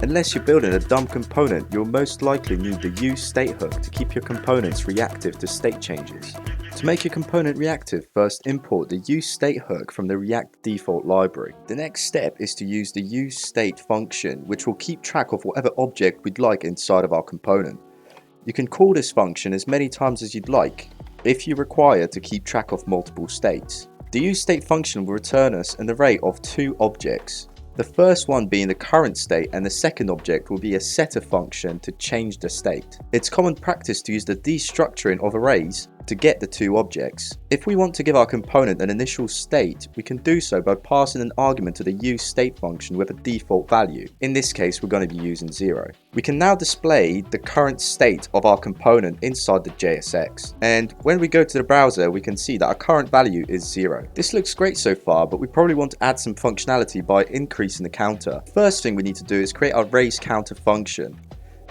Unless you're building a dumb component, you'll most likely need the useState hook to keep your components reactive to state changes. To make your component reactive, first import the useState hook from the React default library. The next step is to use the useState function, which will keep track of whatever object we'd like inside of our component. You can call this function as many times as you'd like, if you require to keep track of multiple states. The useState function will return us an array of two objects. The first one being the current state, and the second object will be a setter function to change the state. It's common practice to use the destructuring of arrays to get the two objects. If we want to give our component an initial state, we can do so by passing an argument to the useState function with a default value. In this case, we're going to be using 0. We can now display the current state of our component inside the JSX. And when we go to the browser, we can see that our current value is 0. This looks great so far, but we probably want to add some functionality by increasing the counter. First thing we need to do is create our raise counter function.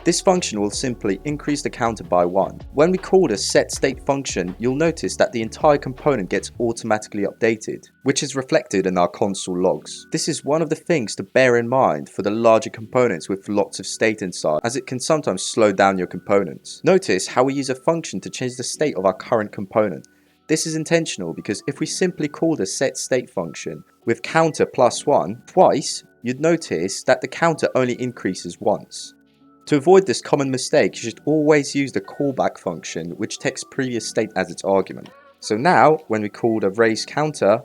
This function will simply increase the counter by 1. When we call the setState function, you'll notice that the entire component gets automatically updated, which is reflected in our console logs. This is one of the things to bear in mind for the larger components with lots of state inside, as it can sometimes slow down your components. Notice how we use a function to change the state of our current component. This is intentional because if we simply call the setState function with counter +1 twice, you'd notice that the counter only increases once. To avoid this common mistake, you should always use the callback function, which takes previous state as its argument. So now, when we call the raise counter,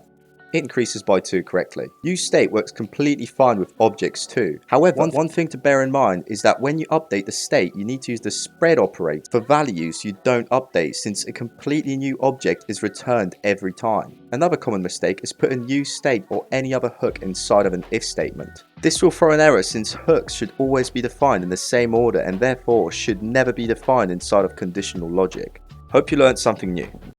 it increases by 2 correctly. useState works completely fine with objects too. However, one thing to bear in mind is that when you update the state, you need to use the spread operator for values you don't update, since a completely new object is returned every time. Another common mistake is putting useState or any other hook inside of an if statement. This will throw an error since hooks should always be defined in the same order and therefore should never be defined inside of conditional logic. Hope you learned something new.